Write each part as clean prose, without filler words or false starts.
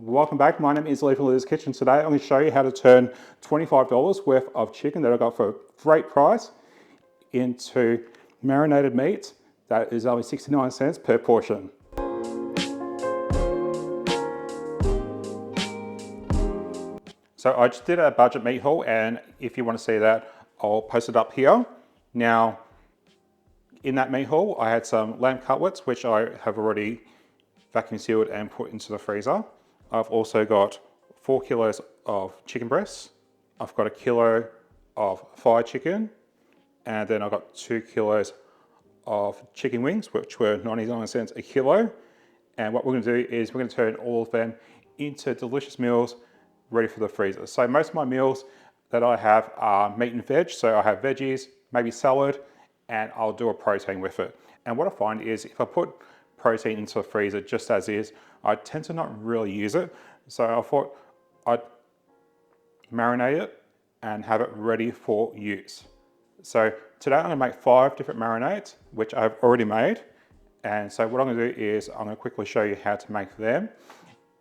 Welcome back. My name is Lee from Lee's Kitchen. Today I'm going to show you how to turn $25 worth of chicken that I got for a great price into marinated meat that is only 69 cents per portion. So I just did a budget meat haul, and if you want to see that, I'll post it up here. Now, in that meat haul, I had some lamb cutlets, which I have already vacuum sealed and put into the freezer. I've also got 4 kilos of chicken breasts. I've got a kilo of fried chicken, and then I've got 2 kilos of chicken wings, which were 99 cents a kilo. And what we're going to do is we're going to turn all of them into delicious meals ready for the freezer. So most of my meals that I have are meat and veg. So I have veggies, maybe salad, and I'll do a protein with it. And what I find is if I put protein into the freezer just as is, I tend to not really use it. So I thought I'd marinate it and have it ready for use. So today I'm going to make 5 different marinades, which I've already made. And so what I'm going to do is I'm going to quickly show you how to make them.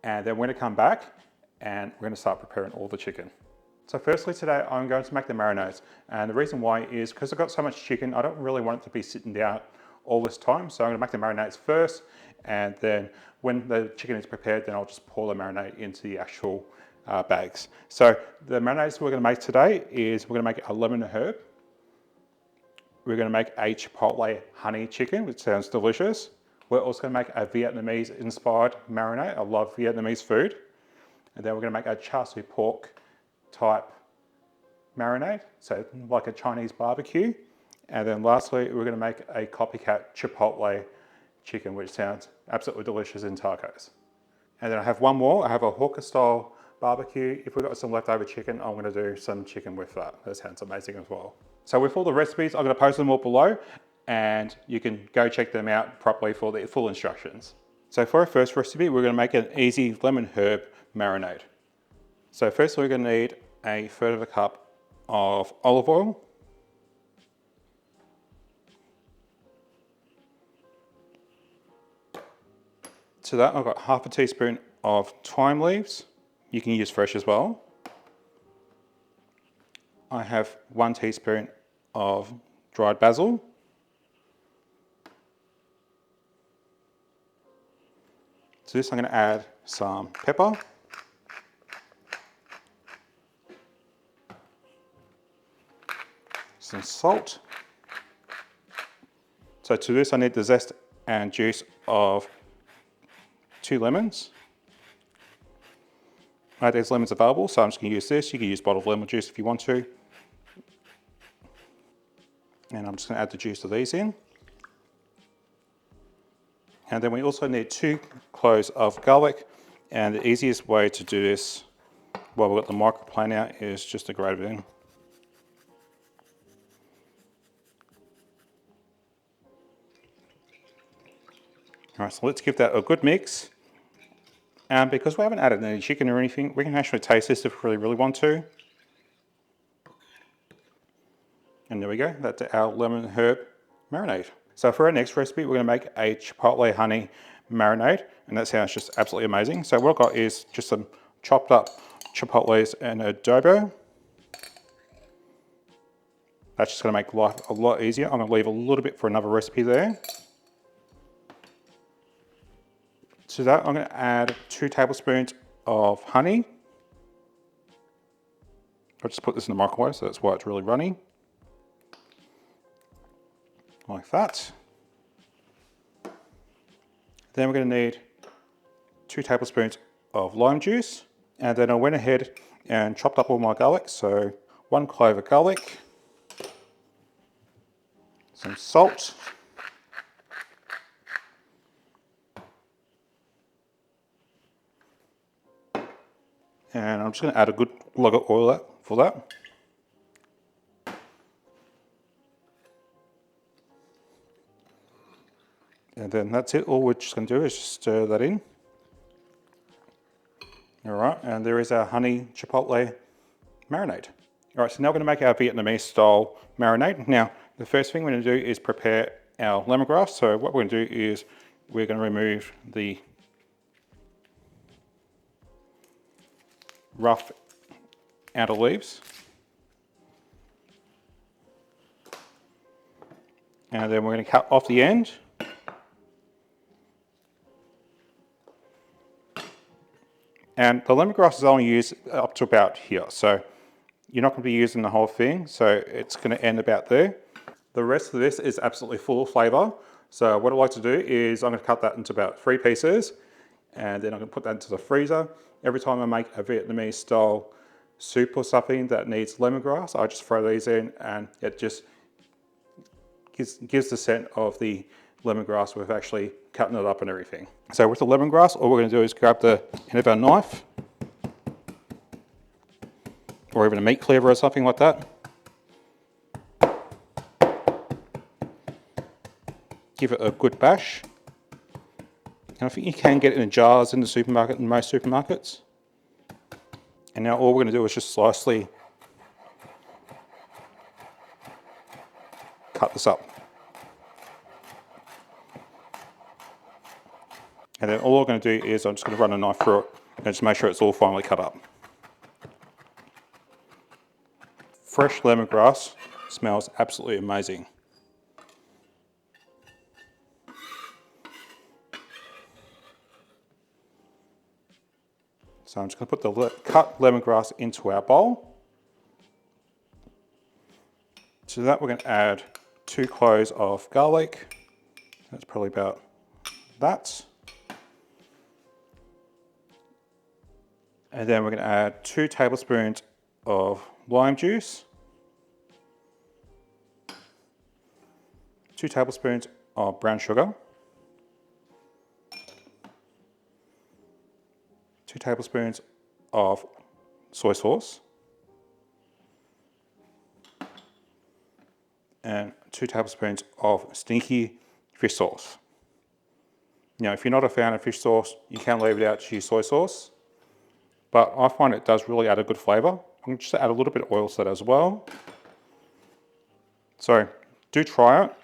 And then we're going to come back and we're going to start preparing all the chicken. So firstly today I'm going to make the marinades. And the reason why is because I've got so much chicken, I don't really want it to be sitting down all this time. So I'm going to make the marinades first, and then when the chicken is prepared, then I'll just pour the marinade into the actual bags. So the marinades we're going to make today is we're going to make a lemon and herb. We're going to make a Chipotle honey chicken, which sounds delicious. We're also going to make a Vietnamese inspired marinade. I love Vietnamese food. And then we're going to make a char siu pork type marinade, so like a Chinese barbecue. And then lastly, we're going to make a Copycat Chipotle chicken, which sounds absolutely delicious in tacos. And then I have one more. I have a hawker style barbecue. If we've got some leftover chicken, I'm going to do some chicken with that. That sounds amazing as well. So with all the recipes, I'm going to post them all below, and you can go check them out properly for the full instructions. So for our first recipe, we're going to make an easy lemon herb marinade. So first we're going to need a third of a cup of olive oil. To that I've got half a teaspoon of thyme leaves. You can use fresh as well. I have 1 teaspoon of dried basil. To this I'm going to add some pepper. Some salt. So to this I need the zest and juice of 2 lemons. I have these lemons available, so I'm just going to use this. You can use bottled lemon juice if you want to. And I'm just going to add the juice of these in. And then we also need 2 cloves of garlic. And the easiest way to do this while we've got the microplane out is just to grate it in. All right, so let's give that a good mix. And because we haven't added any chicken or anything, we can actually taste this if we really want to. And there we go, that's our lemon herb marinade. So for our next recipe, we're going to make a Chipotle honey marinade, and that sounds just absolutely amazing. So what I've got is just some chopped up chipotles and adobo. That's just going to make life a lot easier. I'm going to leave a little bit for another recipe there. To that, I'm going to add 2 tablespoons of honey. I'll just put this in the microwave, so that's why it's really runny. Like that. Then we're going to need 2 tablespoons of lime juice. And then I went ahead and chopped up all my garlic. So 1 clove of garlic, some salt, and I'm just going to add a good log of oil for that. And then that's it. All we're just going to do is just stir that in. All right, and there is our honey chipotle marinade. All right, so now we're going to make our Vietnamese style marinade. Now, the first thing we're going to do is prepare our lemongrass. So what we're going to do is we're going to remove the rough outer leaves. And then we're going to cut off the end. And the lemongrass is only used up to about here, so you're not going to be using the whole thing, so it's going to end about there. The rest of this is absolutely full of flavour. So what I like to do is I'm going to cut that into about 3 pieces, and then I'm going to put that into the freezer. Every time I make a Vietnamese style soup or something that needs lemongrass, I just throw these in, and it just gives the scent of the lemongrass with actually cutting it up and everything. So with the lemongrass, all we're going to do is grab the end of our knife, or even a meat cleaver or something like that. Give it a good bash. And I think you can get it in jars in the supermarket, in most supermarkets. And now all we're going to do is just slightly cut this up. And then all I'm going to do is I'm just going to run a knife through it and just make sure it's all finely cut up. Fresh lemongrass smells absolutely amazing. So I'm just going to put the cut lemongrass into our bowl. To that we're going to add 2 cloves of garlic. That's probably about that. And then we're going to add 2 tablespoons of lime juice, 2 tablespoons of brown sugar, 2 tablespoons of soy sauce, and 2 tablespoons of stinky fish sauce. Now, if you're not a fan of fish sauce, you can leave it out to use soy sauce, but I find it does really add a good flavour. I'm going to just add a little bit of oil to that as well. So do try it.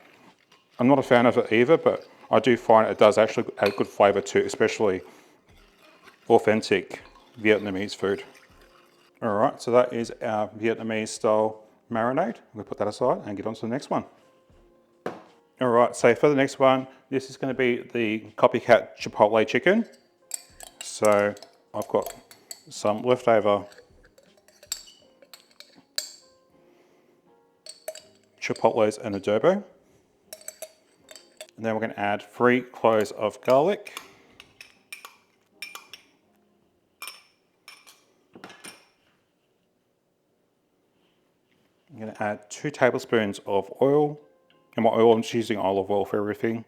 I'm not a fan of it either, but I do find it does actually add good flavour to especially authentic Vietnamese food. All right, so that is our Vietnamese style marinade. I'm going to put that aside and get on to the next one. All right, so for the next one, this is going to be the Copycat Chipotle chicken. So I've got some leftover Chipotles and adobo. And then we're going to add 3 cloves of garlic. I'm going to add 2 tablespoons of oil. And my oil, I'm just using olive oil for everything.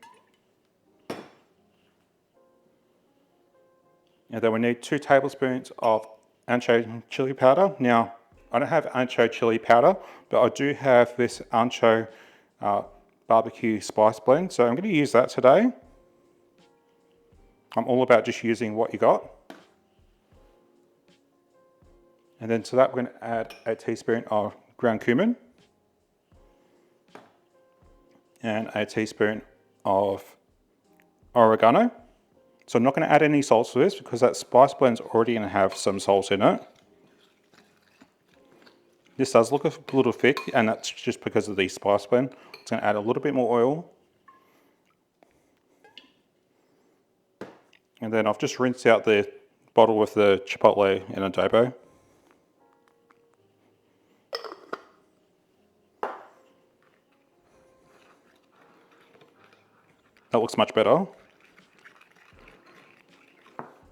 And then we need 2 tablespoons of ancho chili powder. Now, I don't have ancho chili powder, but I do have this ancho barbecue spice blend. So I'm going to use that today. I'm all about just using what you got. And then to that, we're going to add a teaspoon of ground cumin and a teaspoon of oregano. So I'm not going to add any salt to this because that spice blend is already going to have some salt in it. This does look a little thick, and that's just because of the spice blend. It's going to add a little bit more oil. And then I've just rinsed out the bottle with the Chipotle and adobo. That looks much better. All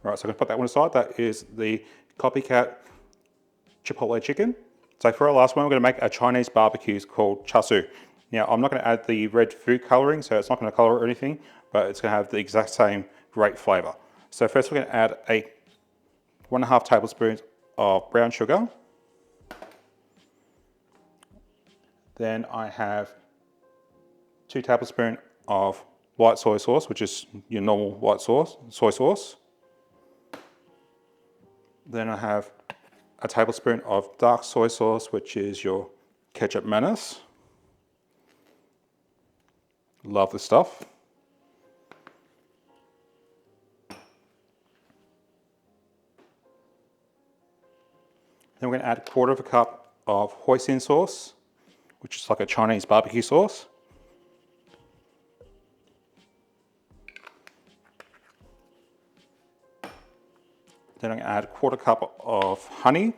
right, so I'm going to put that one aside. That is the Copycat Chipotle chicken. So for our last one, we're going to make a Chinese barbecue called char siu. Now, I'm not going to add the red food colouring, so it's not going to colour or anything, but it's going to have the exact same great flavour. So first we're going to add 1.5 tablespoons of brown sugar. Then I have 2 tablespoons of white soy sauce, which is your normal white soy sauce. Then I have a tablespoon of dark soy sauce, which is your ketchup mayonnaise. Love this stuff. Then we're going to add 1/4 cup of hoisin sauce, which is like a Chinese barbecue sauce. Then I'm going to add 1/4 cup of honey.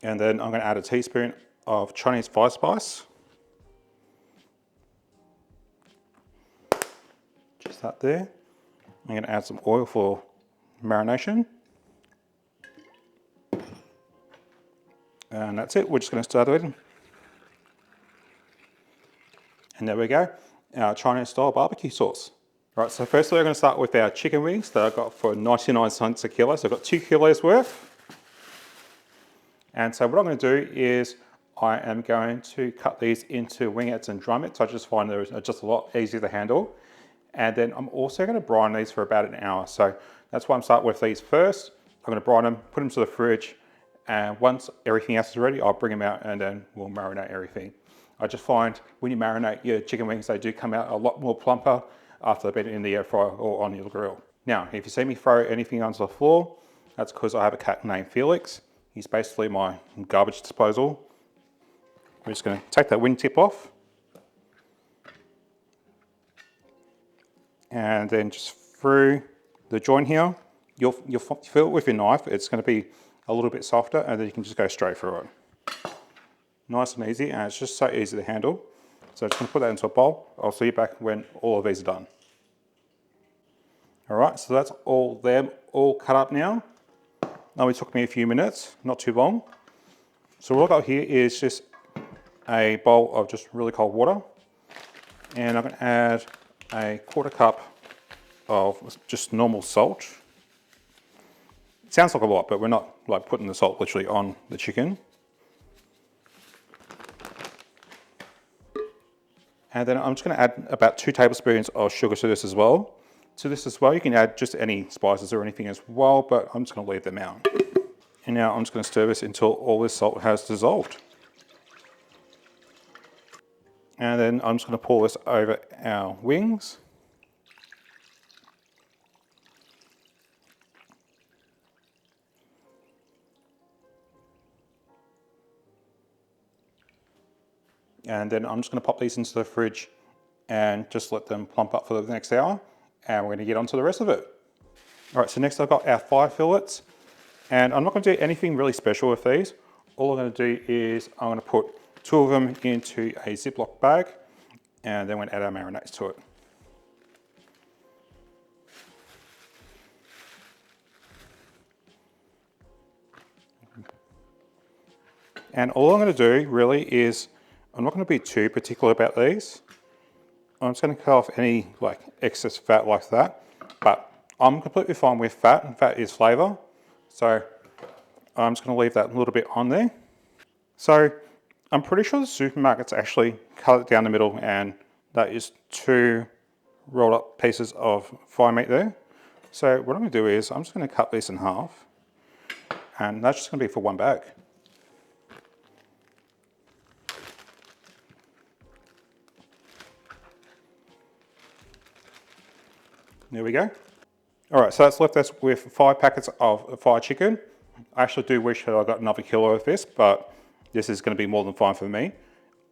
And then I'm going to add a teaspoon of Chinese fire spice. Just that there. I'm going to add some oil for marination. And that's it. We're just going to start with it. And there we go, our Chinese style barbecue sauce. Right, so firstly we're going to start with our chicken wings that I got for 99 cents a kilo. So I've got 2 kilos worth. And so what I'm going to do is I am going to cut these into wingettes and drumettes. I just find they're just a lot easier to handle. And then I'm also going to brine these for about an hour. So that's why I'm starting with these first. I'm going to brine them, put them to the fridge, and once everything else is ready, I'll bring them out and then we'll marinate everything. I just find when you marinate your chicken wings, they do come out a lot more plumper after they've been in the air fryer or on your grill. Now, if you see me throw anything onto the floor, that's because I have a cat named Felix. He's basically my garbage disposal. We're just going to take that wingtip off. And then just through the joint here, you'll feel it with your knife. It's going to be a little bit softer, and then you can just go straight through it. Nice and easy, and it's just so easy to handle. So I'm just going to put that into a bowl. I'll see you back when all of these are done. All right, so that's all them all cut up now. Only took me a few minutes, not too long. So what I've got here is just a bowl of just really cold water, and I'm going to add a 1/4 cup of just normal salt. It sounds like a lot, but we're not like putting the salt literally on the chicken. And then I'm just going to add about 2 tablespoons of sugar to this as well. To this as well, you can add just any spices or anything as well, but I'm just going to leave them out. And now I'm just going to stir this until all this salt has dissolved. And then I'm just going to pour this over our wings. And then I'm just going to pop these into the fridge and just let them plump up for the next hour. And we're going to get on to the rest of it. All right, so next I've got our thigh fillets. And I'm not going to do anything really special with these. All I'm going to do is I'm going to put 2 of them into a Ziploc bag, and then we're going to add our marinades to it. And all I'm going to do really is, I'm not going to be too particular about these. I'm just going to cut off any like excess fat like that, but I'm completely fine with fat, and fat is flavour. So I'm just going to leave that a little bit on there. So I'm pretty sure the supermarkets actually cut it down the middle, and that is 2 rolled up pieces of thigh meat there. So what I'm going to do is I'm just going to cut this in half, and that's just going to be for 1 bag. There we go. All right, so that's left us with 5 packets of fried chicken. I actually do wish that I got another kilo of this, but this is going to be more than fine for me.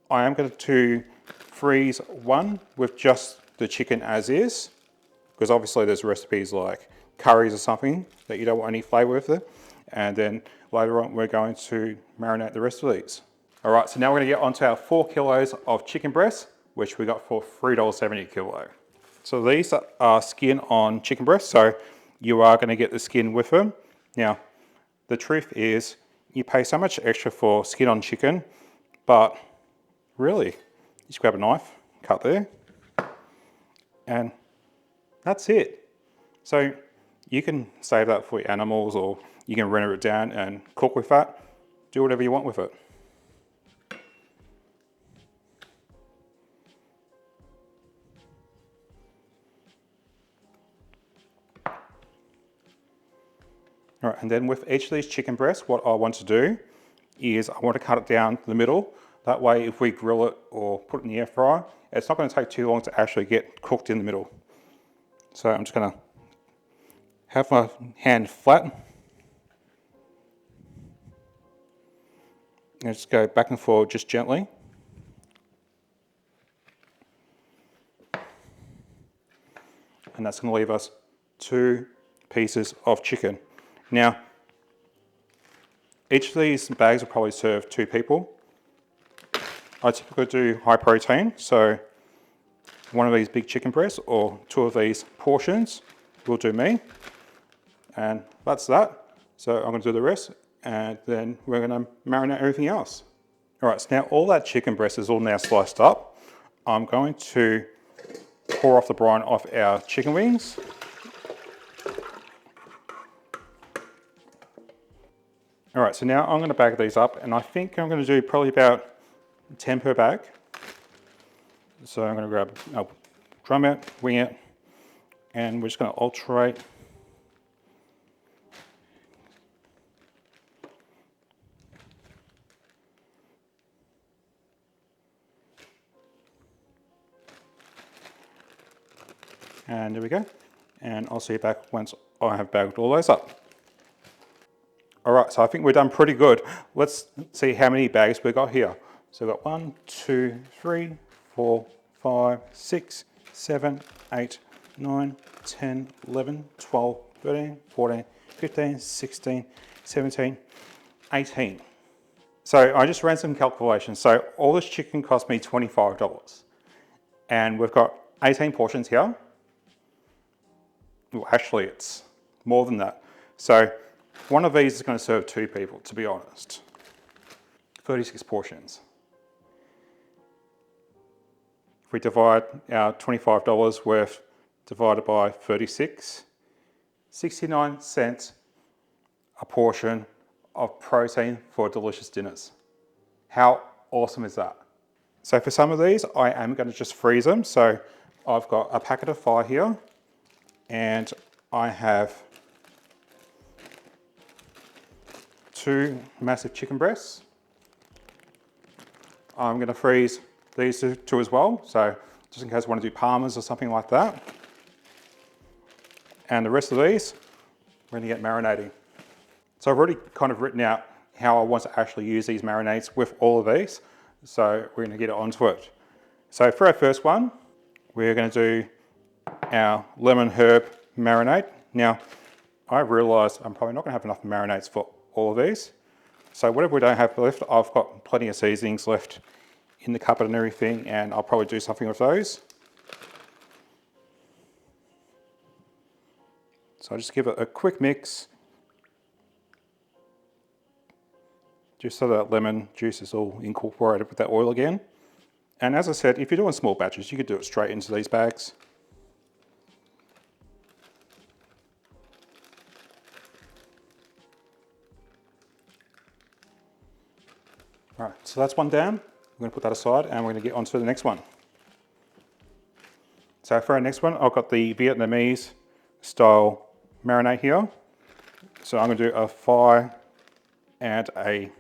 I am going to freeze 1 with just the chicken as is, because obviously there's recipes like curries or something that you don't want any flavour with it. And then later on, we're going to marinate the rest of these. All right, so now we're going to get onto our 4 kilos of chicken breasts, which we got for $3.70 a kilo. So these are skin on chicken breasts, so you are going to get the skin with them. Now, the truth is, you pay so much extra for skin on chicken, but really, just grab a knife, cut there, and that's it. So you can save that for your animals, or you can render it down and cook with that. Do whatever you want with it. All right, and then with each of these chicken breasts, what I want to do is I want to cut it down the middle. That way, if we grill it or put it in the air fryer, it's not going to take too long to actually get cooked in the middle. So I'm just going to have my hand flat and just go back and forward just gently. And that's going to leave us 2 pieces of chicken. Now, each of these bags will probably serve 2 people. I typically do high protein, so one of these big chicken breasts or 2 of these portions will do me. And that's that. So I'm going to do the rest, and then we're going to marinate everything else. All right, so now all that chicken breast is all now sliced up. I'm going to pour off the brine off our chicken wings. All right, so now I'm going to bag these up, and I think I'm going to do probably about 10 per bag. So I'm going to grab a drum it, wing it, and we're just going to alternate. And there we go. And I'll see you back once I have bagged all those up. All right, so I think we're done pretty good. Let's see how many bags we got here. So we've got 1, 2, 3, 4, 5, 6, 7, 8, 9, 10, 11, 12, 13, 14, 15, 16, 17, 18. So I just ran some calculations. So all this chicken cost me $25. And we've got 18 portions here. Well, actually, it's more than that. So one of these is going to serve 2 people, to be honest. 36 portions. If we divide our $25 worth divided by 36, 69 cents a portion of protein for delicious dinners. How awesome is that? So for some of these, I am going to just freeze them. So I've got a packet of 5 here, and I have 2 massive chicken breasts. I'm going to freeze these 2 as well, so just in case I want to do parmas or something like that. And the rest of these, we're going to get marinating. So I've already kind of written out how I want to actually use these marinades with all of these. So we're going to get onto it. So for our first one, we're going to do our lemon herb marinade. Now, I realised I'm probably not going to have enough marinades for all of these. So whatever we don't have left, I've got plenty of seasonings left in the cupboard and everything, and I'll probably do something with those. So I'll just give it a quick mix, just so that lemon juice is all incorporated with that oil again. And as I said, if you're doing small batches, you could do it straight into these bags. All right, so that's one down. We're going to put that aside, and we're going to get on to the next one. So for our next one, I've got the Vietnamese style marinade here. So I'm going to do a thigh and a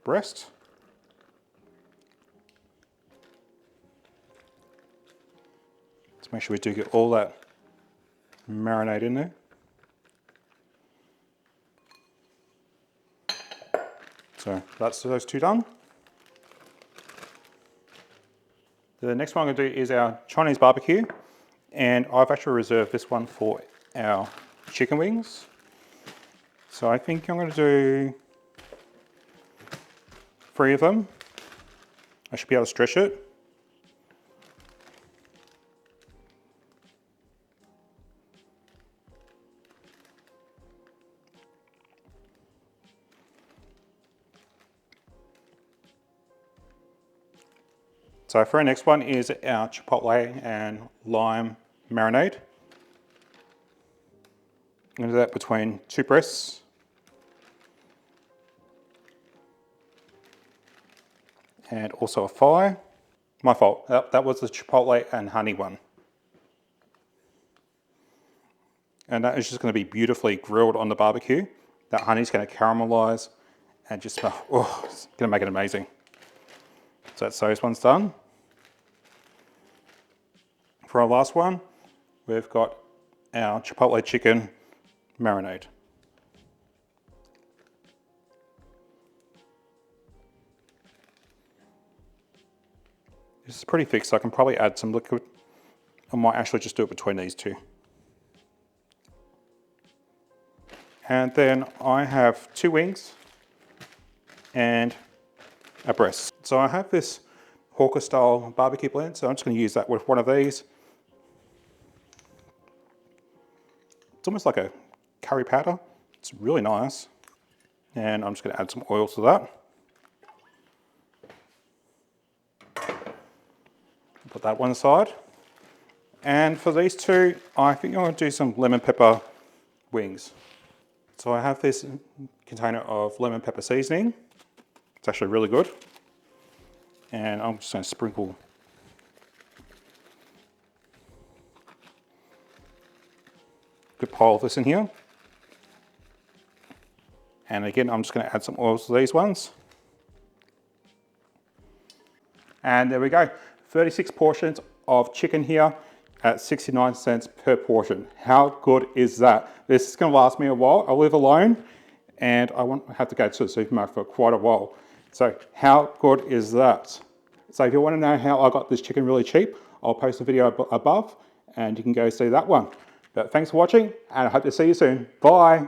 breast. Let's make sure we do get all that marinade in there. So that's those 2 done. The next one I'm going to do is our Chinese barbecue, and I've actually reserved this one for our chicken wings. So I think I'm going to do 3 of them. I should be able to stretch it. So for our next one is our Chipotle and lime marinade. I'm going to do that between 2 breasts. And also a thigh. My fault, that was the Chipotle and honey one. And that is just going to be beautifully grilled on the barbecue. That honey's going to caramelize and just smell, oh, it's going to make it amazing. So that's those ones done. For our last one, we've got our Chipotle chicken marinade. This is pretty thick, so I can probably add some liquid. I might actually just do it between these two. And then I have 2 wings and a breast. So I have this Hawker style barbecue blend, so I'm just going to use that with one of these. It's almost like a curry powder. It's really nice. And I'm just going to add some oil to that. Put that one aside. And for these two, I think I'm going to do some lemon pepper wings. So I have this container of lemon pepper seasoning. It's actually really good. And I'm just going to sprinkle a good pile of this in here. And again, I'm just going to add some oils to these ones. And there we go. 36 portions of chicken here at 69 cents per portion. How good is that? This is going to last me a while. I live alone and I won't have to go to the supermarket for quite a while. So how good is that? So if you want to know how I got this chicken really cheap, I'll post a video above and you can go see that one. But thanks for watching and I hope to see you soon. Bye.